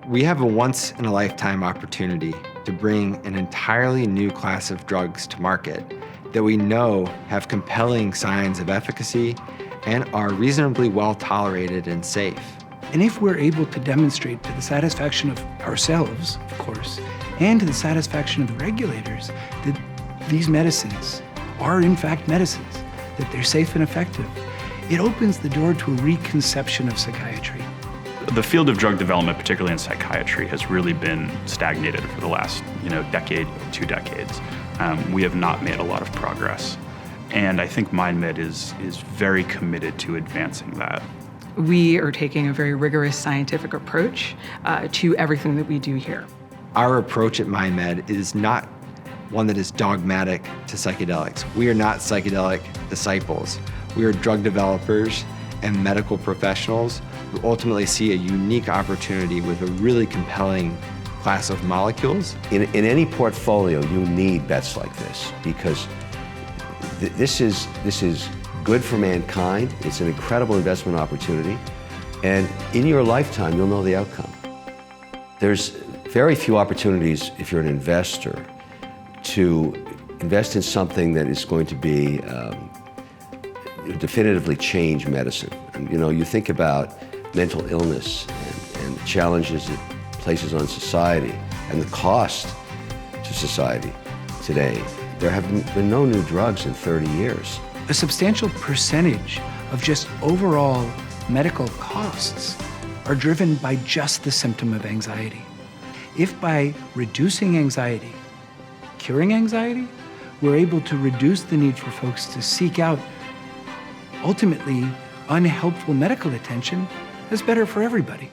We have a once-in-a-lifetime opportunity to bring an entirely new class of drugs to market that we know have compelling signs of efficacy and are reasonably well tolerated and safe. And if we're able to demonstrate to the satisfaction of ourselves, of course, and to the satisfaction of the regulators that these medicines are in fact medicines, that they're safe and effective, it opens the door to a reconception of psychiatry. The field of drug development, particularly in psychiatry, has really been stagnated for the last decade, 2 decades. We have not made a lot of progress. And I think MindMed is very committed to advancing that. We are taking a very rigorous scientific approach to everything that we do here. Our approach at MindMed is not one that is dogmatic to psychedelics. We are not psychedelic disciples. We are drug developers and medical professionals who ultimately see a unique opportunity with a really compelling class of molecules. In any portfolio, you need bets like this because this is good for mankind. It's an incredible investment opportunity. And in your lifetime, you'll know the outcome. There's very few opportunities if you're an investor to invest in something that is going to be definitively change medicine. And, you think about mental illness and challenges it places on society and the cost to society today. There have been no new drugs in 30 years. A substantial percentage of just overall medical costs are driven by just the symptom of anxiety. If by reducing anxiety, curing anxiety, we're able to reduce the need for folks to seek out ultimately unhelpful medical attention, that's better for everybody.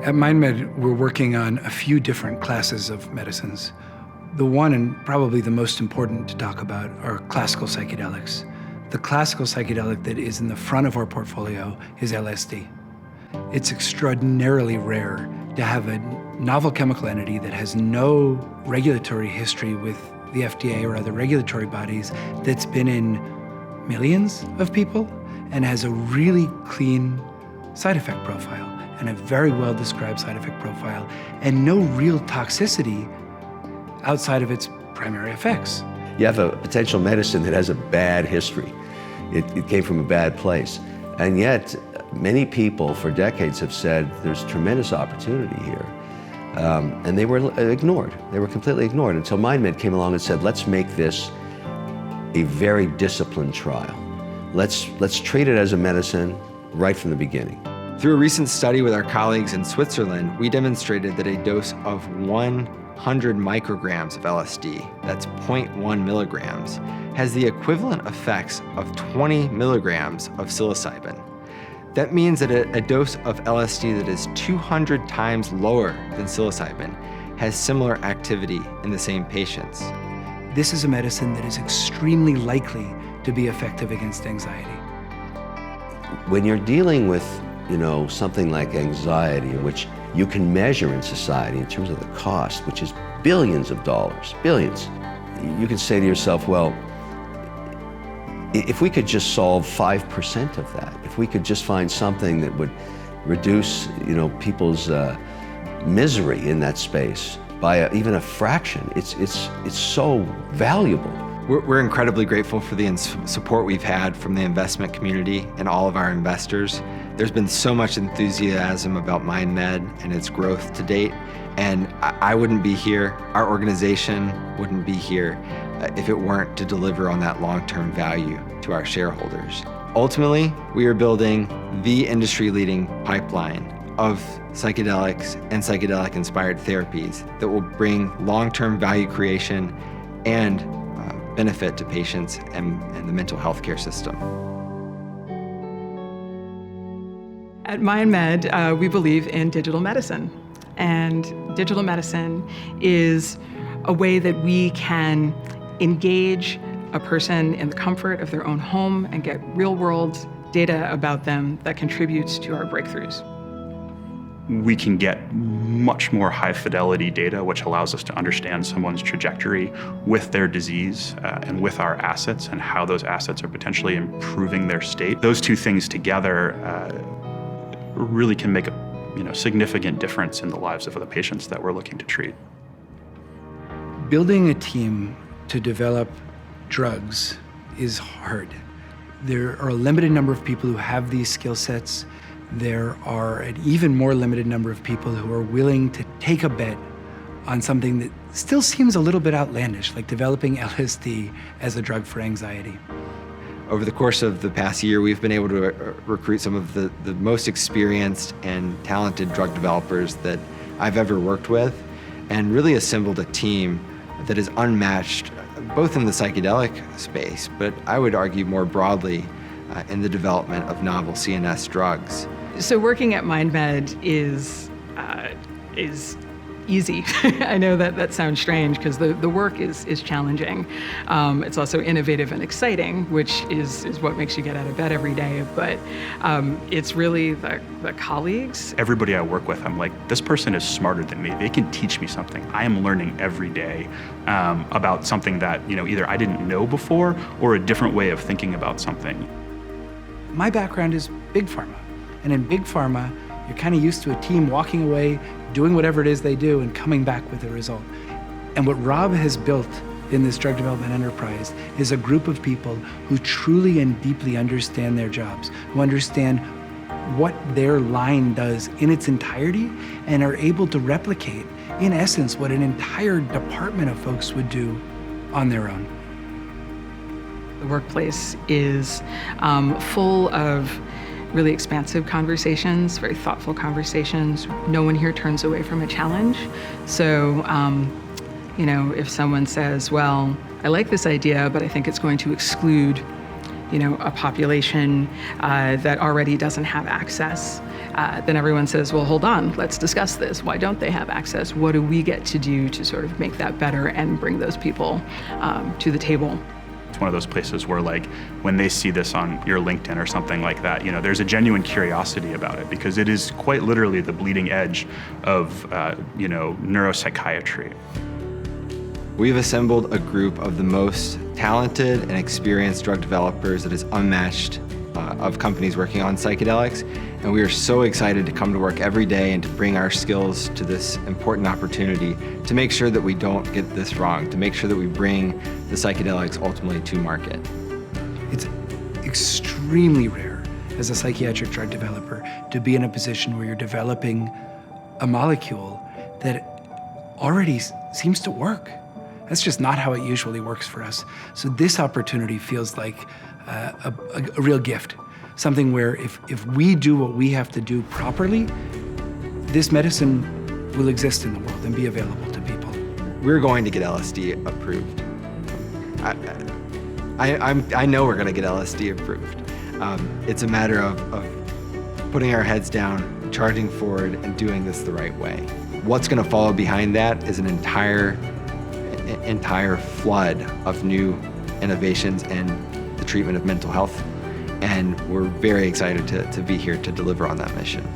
At MindMed, we're working on a few different classes of medicines. The one, and probably the most important to talk about, are classical psychedelics. The classical psychedelic that is in the front of our portfolio is LSD. It's extraordinarily rare to have a novel chemical entity that has no regulatory history with the FDA or other regulatory bodies, that's been in millions of people and has a really clean side effect profile and a very well described side effect profile and no real toxicity outside of its primary effects. You have a potential medicine that has a bad history. It came from a bad place. And yet, many people for decades have said there's tremendous opportunity here. And they were ignored. They were completely ignored until MindMed came along and said, let's make this a very disciplined trial. Let's treat it as a medicine right from the beginning. Through a recent study with our colleagues in Switzerland, we demonstrated that a dose of 100 micrograms of LSD, that's 0.1 milligrams, has the equivalent effects of 20 milligrams of psilocybin. That means that a dose of LSD that is 200 times lower than psilocybin has similar activity in the same patients. This is a medicine that is extremely likely to be effective against anxiety. When you're dealing with, something like anxiety, which you can measure in society in terms of the cost, which is billions of dollars, billions, you can say to yourself, well, if we could just solve 5% of that, if we could just find something that would reduce, people's misery in that space by even a fraction, it's so valuable. We're incredibly grateful for the support we've had from the investment community and all of our investors. There's been so much enthusiasm about MindMed and its growth to date, and I wouldn't be here, our organization wouldn't be here if it weren't to deliver on that long-term value to our shareholders. Ultimately, we are building the industry-leading pipeline of psychedelics and psychedelic-inspired therapies that will bring long-term value creation and benefit to patients and the mental health care system. At MindMed, we believe in digital medicine. And digital medicine is a way that we can engage a person in the comfort of their own home and get real-world data about them that contributes to our breakthroughs. We can get much more high-fidelity data, which allows us to understand someone's trajectory with their disease and with our assets and how those assets are potentially improving their state. Those two things together really can make a significant difference in the lives of the patients that we're looking to treat. Building a team to develop drugs is hard. There are a limited number of people who have these skill sets. There are an even more limited number of people who are willing to take a bet on something that still seems a little bit outlandish, like developing LSD as a drug for anxiety. Over the course of the past year, we've been able to recruit some of the most experienced and talented drug developers that I've ever worked with, and really assembled a team that is unmatched, both in the psychedelic space, but I would argue more broadly in the development of novel CNS drugs. So working at MindMed is easy. I know that sounds strange because the work is challenging. It's also innovative and exciting, which is what makes you get out of bed every day. But it's really the colleagues. Everybody I work with, I'm like, this person is smarter than me. They can teach me something. I am learning every day about something that either I didn't know before or a different way of thinking about something. My background is big pharma, and in big pharma, you're kind of used to a team walking away, doing whatever it is they do, and coming back with a result. And what Rob has built in this drug development enterprise is a group of people who truly and deeply understand their jobs, who understand what their line does in its entirety, and are able to replicate, in essence, what an entire department of folks would do on their own. The workplace is full of really expansive conversations, very thoughtful conversations. No one here turns away from a challenge. So, if someone says, well, I like this idea, but I think it's going to exclude, a population that already doesn't have access, then everyone says, well, hold on, let's discuss this. Why don't they have access? What do we get to do to sort of make that better and bring those people to the table? It's one of those places where, like, when they see this on your LinkedIn or something like that, there's a genuine curiosity about it, because it is quite literally the bleeding edge of, neuropsychiatry. We've assembled a group of the most talented and experienced drug developers that is unmatched of companies working on psychedelics, and we are so excited to come to work every day and to bring our skills to this important opportunity to make sure that we don't get this wrong, to make sure that we bring the psychedelics ultimately to market. It's extremely rare as a psychiatric drug developer to be in a position where you're developing a molecule that already seems to work. That's just not how it usually works for us. So this opportunity feels like a real gift, something where if we do what we have to do properly, this medicine will exist in the world and be available to people. We're going to get LSD approved. I know we're going to get LSD approved. It's a matter of putting our heads down, charging forward, and doing this the right way. What's going to follow behind that is an entire flood of new innovations in the treatment of mental health, and we're very excited to be here to deliver on that mission.